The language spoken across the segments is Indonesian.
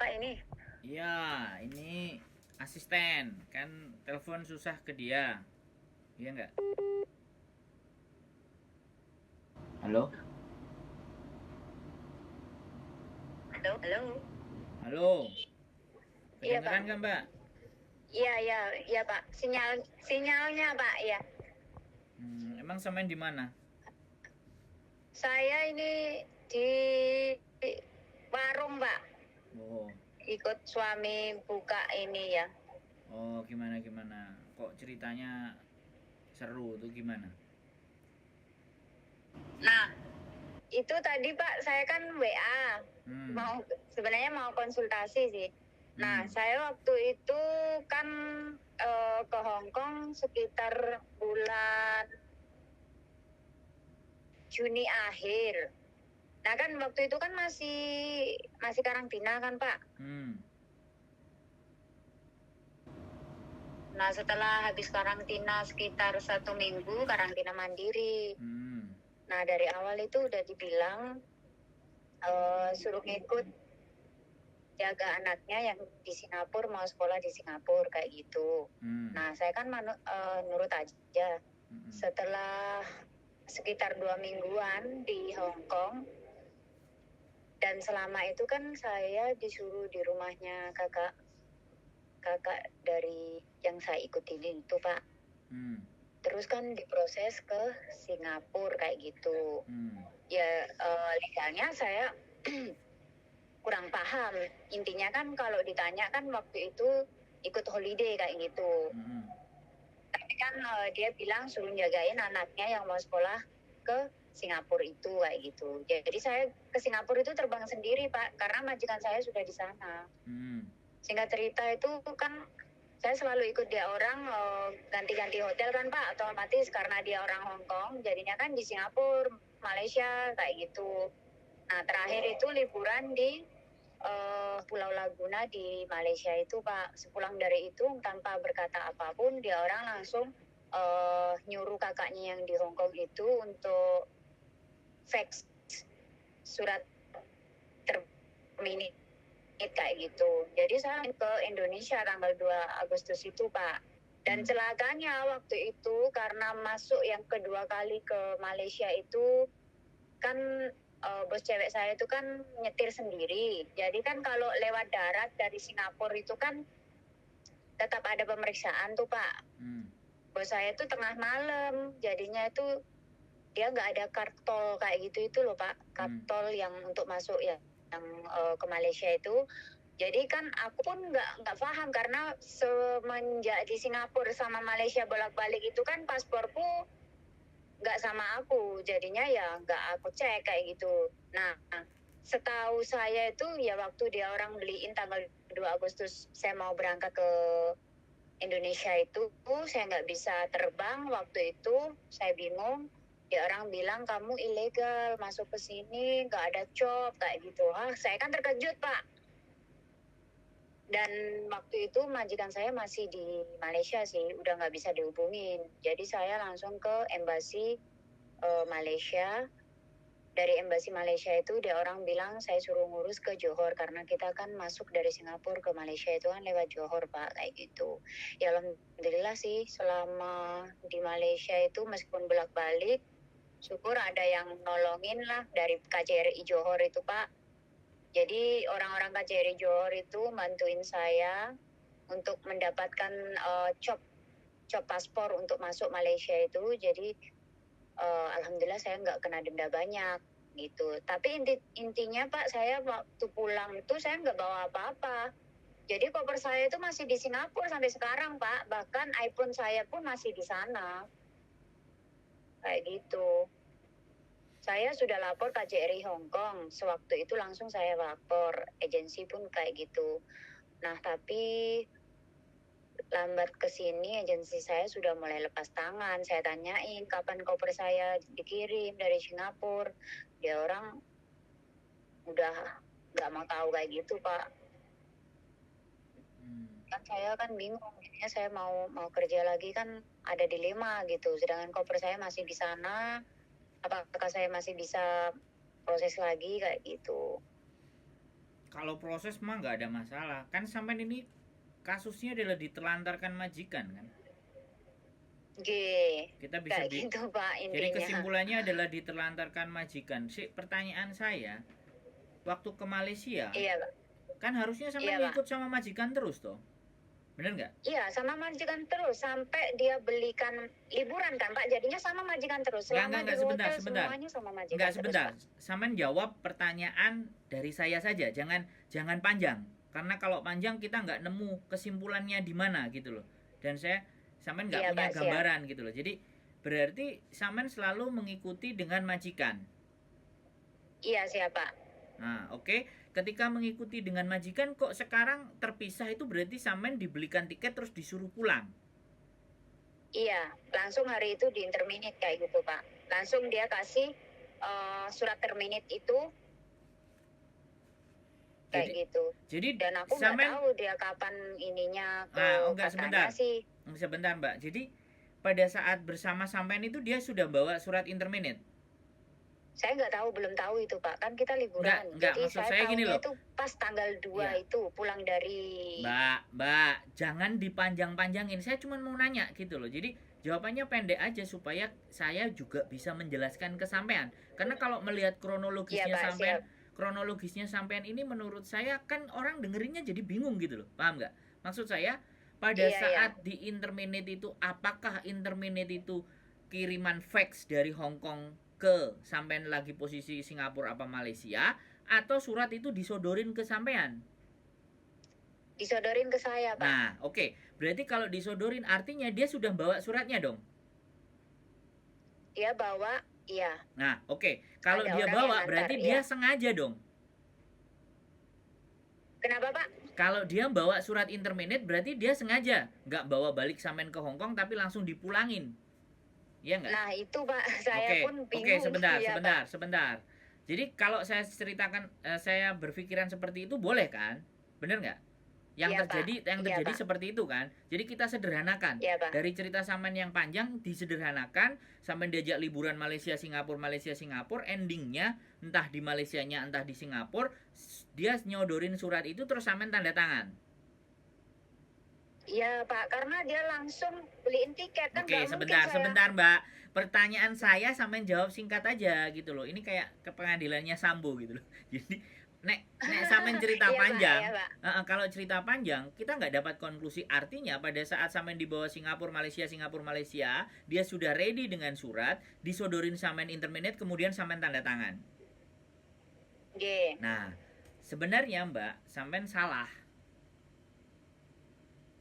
Pak ini? Iya, ini asisten. Kan telepon susah ke dia. Iya nggak? Halo? Halo, halo. Halo? Iya Kedengeran Pak. kan, Mbak? Iya, iya, iya Pak. Sinyalnya Pak, ya. Emang samain di mana? Saya ini di warung Pak. Oh, Ikut suami buka ini ya. oh gimana gimana? Kok ceritanya seru tuh gimana? Nah, itu tadi Pak, saya kan WA. Hmm, Mau sebenarnya mau konsultasi sih. Nah, hmm, saya waktu itu kan ke Hong Kong sekitar bulan Juni akhir. Nah kan waktu itu kan masih karantina kan Pak. hmm, Nah setelah habis karantina sekitar 1 minggu karantina mandiri. hmm, Nah dari awal itu udah dibilang suruh ngikut jaga anaknya yang di Singapura, mau sekolah di Singapura kayak gitu. hmm, Nah saya kan nurut aja. hmm, Setelah sekitar 2 mingguan di Hong Kong, dan selama itu kan saya disuruh di rumahnya kakak dari yang saya ikutin itu Pak. hmm, Terus kan diproses ke Singapura kayak gitu. hmm, Ya legalnya saya kurang paham. Intinya kan kalau ditanya kan waktu itu ikut holiday kayak gitu. hmm, Tapi kan dia bilang suruh jagain anaknya yang mau sekolah ke Singapura itu kayak gitu. Jadi saya ke Singapura itu terbang sendiri Pak, karena majikan saya sudah di sana. hmm, Singkat cerita itu kan saya selalu ikut dia orang ganti-ganti hotel kan Pak, otomatis karena dia orang Hong Kong, jadinya kan di Singapura, Malaysia kayak gitu. Nah terakhir itu liburan di Pulau Laguna di Malaysia itu Pak. Sepulang dari itu tanpa berkata apapun, dia orang langsung nyuruh kakaknya yang di Hong Kong itu untuk fax surat termini kayak gitu. Jadi saya ke Indonesia tanggal 2 Agustus itu Pak. Dan celakanya waktu itu karena masuk yang kedua kali ke Malaysia itu kan bos cewek saya itu kan nyetir sendiri. Jadi kan kalau lewat darat dari Singapura itu kan tetap ada pemeriksaan tuh Pak. hmm, Bos saya itu tengah malam, jadinya itu dia nggak ada kartol kayak gitu itu loh Pak. hmm, Kartol yang untuk masuk ya yang ke Malaysia itu. Jadi kan aku pun nggak paham karena semenjak di Singapura sama Malaysia bolak-balik itu kan pasporku nggak sama aku, jadinya ya nggak aku cek kayak gitu. Nah, setahu saya itu ya waktu dia orang beliin tanggal 2 Agustus saya mau berangkat ke Indonesia itu, saya nggak bisa terbang waktu itu, saya bingung. Dia orang bilang kamu ilegal masuk ke sini, nggak ada job kayak gitu. Saya kan terkejut Pak. Dan waktu itu majikan saya masih di Malaysia sih, udah nggak bisa dihubungin. Jadi saya langsung ke embasi Malaysia. Dari embasi Malaysia itu dia orang bilang saya suruh ngurus ke Johor karena kita kan masuk dari Singapura ke Malaysia itu kan lewat Johor Pak kayak gitu. Ya alhamdulillah sih selama di Malaysia itu meskipun bolak-balik syukur ada yang nolongin lah dari KJRI Johor itu Pak. Jadi orang-orang KJRI Johor itu bantuin saya untuk mendapatkan cop paspor untuk masuk Malaysia itu. Jadi alhamdulillah saya nggak kena denda banyak gitu. Tapi intinya Pak, saya waktu pulang itu saya nggak bawa apa-apa. Jadi koper saya itu masih di Singapura sampai sekarang Pak. Bahkan iPhone saya pun masih di sana. Kayak gitu. Saya sudah lapor KJRI Hong Kong. Sewaktu itu langsung saya lapor. Agensi pun kayak gitu. Nah tapi lambat ke sini agensi saya sudah mulai lepas tangan. Saya tanyain kapan koper saya dikirim dari Singapura. Dia orang udah nggak mau tahu kayak gitu Pak. hmm. Kan saya kan bingung. Jadinya saya mau kerja lagi kan ada dilema gitu. Sedangkan koper saya masih di sana. Apakah saya masih bisa proses lagi kayak gitu? Kalau proses mah nggak ada masalah. Kan sampean ini kasusnya adalah ditelantarkan majikan kan. G, Kita bisa kayak gitu Pak jadi intinya. kesimpulannya adalah ditelantarkan majikan. Pertanyaan saya, waktu ke Malaysia, Iya Pak. kan harusnya sampean Iya Pak. ngikut sama majikan terus toh. Bener nggak? Iya, sama majikan terus sampai dia belikan liburan kan Pak. Jadinya sama majikan terus. Selama di Sebentar, hotel sebentar. semuanya sama majikan Enggak, terus sebentar. Pak. Sampean jawab pertanyaan dari saya saja. Jangan panjang. Karena kalau panjang kita nggak nemu kesimpulannya di mana gitu loh. Dan sampean nggak Iya, punya Pak, siap. gambaran gitu loh. Jadi berarti sampean selalu mengikuti dengan majikan. Iya, siapa? Nah, oke. Ketika mengikuti dengan majikan kok sekarang terpisah, itu berarti sampean dibelikan tiket terus disuruh pulang. Iya, langsung hari itu di interminate kayak gitu Pak. Langsung dia kasih surat terminate itu kayak gitu. Jadi Dan aku nggak tahu dia kapan ininya ke enggak, katanya sih. Sebentar Mbak. Jadi pada saat bersama sampean itu dia sudah bawa surat interminate. Saya nggak tahu, belum tahu itu Pak. Kan kita liburan. Enggak, jadi maksud saya saya gini tahunya loh. itu pas tanggal 2 Iya. itu pulang dari Mbak, jangan dipanjang-panjangin. Saya cuma mau nanya gitu loh. Jadi jawabannya pendek aja supaya saya juga bisa menjelaskan ke sampean. Karena kalau melihat kronologisnya Iya, Pak, sampean, siap. kronologisnya sampean ini menurut saya kan orang dengerinnya jadi bingung gitu loh. Paham nggak? Maksud saya pada Iya, saat di interminate itu, apakah interminate itu kiriman fax dari Hong Kong ke sampean lagi posisi Singapura apa Malaysia, atau surat itu disodorin ke sampean? Disodorin ke saya Pak. Nah, oke. Berarti kalau disodorin artinya dia sudah bawa suratnya dong. Dia bawa, iya. Nah, oke. Kalau Ada dia orang bawa yang berarti antar, dia iya. sengaja dong. Kenapa Pak? Kalau dia bawa surat interminate berarti dia sengaja nggak bawa balik sampean ke Hong Kong tapi langsung dipulangin. Iya nggak? Nah itu Pak, saya pun bingung. Oke, sebentar, ya, sebentar. Jadi kalau saya ceritakan, saya berpikiran seperti itu boleh kan? Bener nggak? Yang Iya, terjadi, Pak. yang Iya, terjadi Pak. seperti itu kan? Jadi kita sederhanakan. Iya, Pak. Dari cerita sampean yang panjang disederhanakan, sampean diajak liburan Malaysia Singapura, endingnya entah di Malaysianya entah di Singapura, dia nyodorin surat itu terus sampean tanda tangan. Iya Pak, karena dia langsung beliin tiket kan. Oke, nggak mungkin saya. sebentar Mbak. Pertanyaan saya sampean jawab singkat aja gitu loh. Ini kayak ke pengadilannya Sambo gitu loh. Jadi nek sampean cerita Iya, Pak, panjang, iya, Pak. kalau cerita panjang kita nggak dapat konklusi. Artinya pada saat sampean dibawa Singapura Malaysia, dia sudah ready dengan surat, disodorin sampean interminate, kemudian sampean tanda tangan. Oke. Nah, sebenarnya Mbak, sampean salah.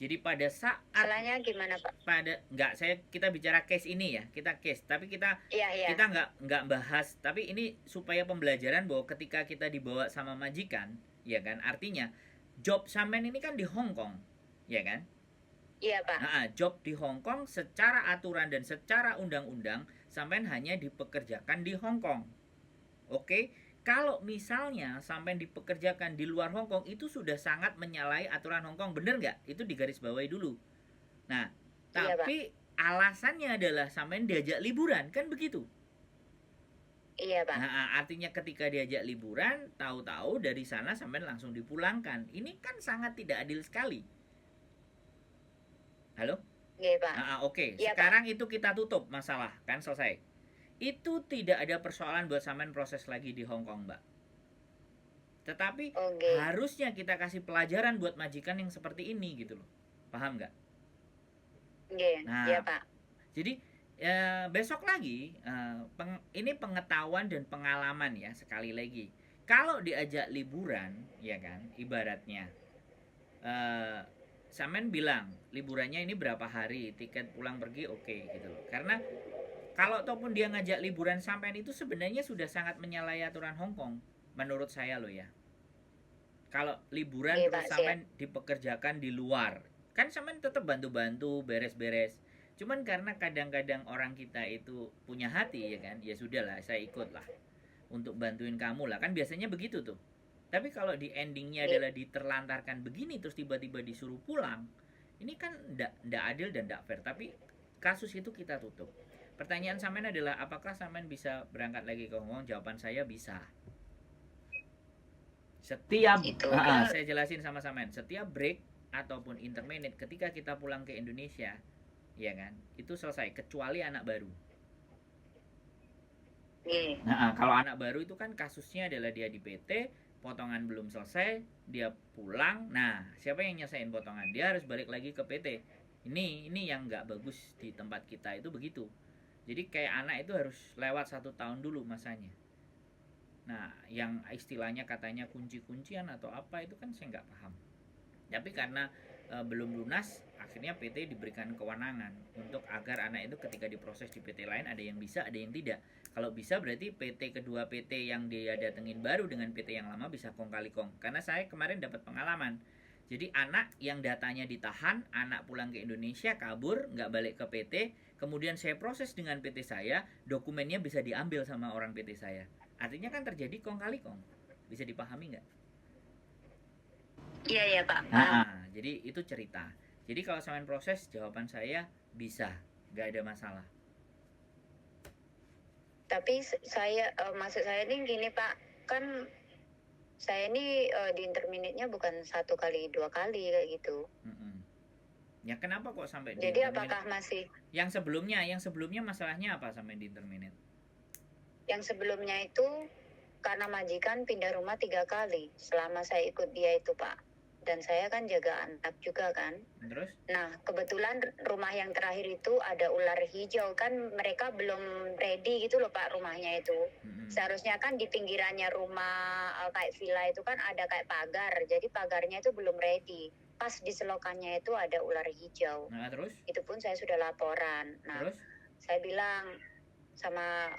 Jadi pada saat Salahnya gimana Pak? kita bicara case ini ya, kita case, tapi kita Iya. kita nggak bahas, tapi ini supaya pembelajaran bahwa ketika kita dibawa sama majikan, ya kan, artinya job sampean ini kan di Hong Kong, ya kan? Iya Pak. Nah, job di Hong Kong secara aturan dan secara undang-undang sampean hanya dipekerjakan di Hong Kong. Oke? Kalau misalnya sampai dipekerjakan di luar Hong Kong, itu sudah sangat menyalahi aturan Hong Kong, bener nggak? Itu digarisbawahi dulu. Nah, Iya, tapi alasannya adalah sampai diajak liburan, kan begitu? Iya Pak. Nah, artinya ketika diajak liburan, tahu-tahu dari sana sampai langsung dipulangkan. Ini kan sangat tidak adil sekali. Halo? Iya Pak. Oke. Iya, Sekarang itu kita tutup masalah, kan selesai. Itu tidak ada persoalan buat sampean proses lagi di Hong Kong, Mbak. Tetapi harusnya kita kasih pelajaran buat majikan yang seperti ini gitu loh. Paham nggak? Iya Pak. Jadi besok lagi ini pengetahuan dan pengalaman ya, sekali lagi. Kalau diajak liburan, ya kan, ibaratnya sampean bilang liburannya ini berapa hari, tiket pulang pergi oke, gitu loh. Karena kalau ataupun dia ngajak liburan sampean itu sebenarnya sudah sangat menyalahi aturan Hong Kong menurut saya loh ya. Kalau liburan terus sampean dipekerjakan di luar, kan sampean tetap bantu-bantu beres-beres. Cuman karena kadang-kadang orang kita itu punya hati ya kan, ya sudahlah saya ikut lah untuk bantuin kamu lah, kan biasanya begitu tuh. Tapi kalau di endingnya adalah diterlantarkan begini terus tiba-tiba disuruh pulang, ini kan ndak adil dan ndak fair. Tapi kasus itu kita tutup. Pertanyaan sampean adalah apakah sampean bisa berangkat lagi ke Hong Kong? Jawaban saya bisa. Setiap Itu. saya jelasin sama-sama. Setiap break ataupun interminute ketika kita pulang ke Indonesia, ya kan, itu selesai kecuali anak baru. Nah, kalau anak baru itu kan kasusnya adalah dia di PT, potongan belum selesai, dia pulang. Nah, siapa yang nyesain potongan? Dia harus balik lagi ke PT. Ini yang nggak bagus di tempat kita itu begitu. Jadi kayak anak itu harus lewat 1 tahun dulu masanya. Nah, yang istilahnya katanya kunci-kuncian atau apa itu kan saya nggak paham. Tapi karena belum lunas, akhirnya PT diberikan kewenangan untuk agar anak itu ketika diproses di PT lain ada yang bisa, ada yang tidak. Kalau bisa berarti PT kedua PT yang dia datengin baru dengan PT yang lama bisa kong kali kong. Karena saya kemarin dapat pengalaman. Jadi anak yang datanya ditahan, anak pulang ke Indonesia, kabur, nggak balik ke PT, kemudian saya proses dengan PT saya, dokumennya bisa diambil sama orang PT saya. Artinya kan terjadi kong kali kong. Bisa dipahami nggak? Iya Pak. Jadi itu cerita. Jadi kalau sampean proses, jawaban saya bisa, nggak ada masalah. Tapi saya maksud saya ini gini Pak, kan saya ini di interminate-nya bukan 1 kali 2 kali kayak gitu. Ya kenapa kok sampai di Jadi apakah masih Yang sebelumnya masalahnya apa sampai di interminate? Yang sebelumnya itu karena majikan pindah rumah 3 kali selama saya ikut dia itu Pak. Dan saya kan jaga anak juga kan. Terus? Nah kebetulan rumah yang terakhir itu ada ular hijau kan, mereka belum ready gitu loh Pak rumahnya itu. Seharusnya kan di pinggirannya rumah kayak villa itu kan ada kayak pagar, jadi pagarnya itu belum ready. Pas di selokannya itu ada ular hijau. Nah terus? Itu pun saya sudah laporan. Nah terus? Saya bilang sama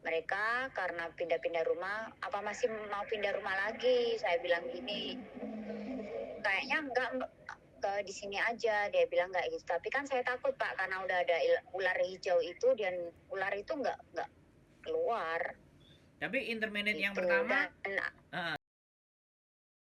mereka karena pindah-pindah rumah, apa masih mau pindah rumah lagi? Saya bilang gini, kayaknya enggak di sini aja. Dia bilang enggak gitu. Tapi kan saya takut Pak karena udah ada ular hijau itu dan ular itu enggak keluar. Tapi interminate gitu. yang pertama,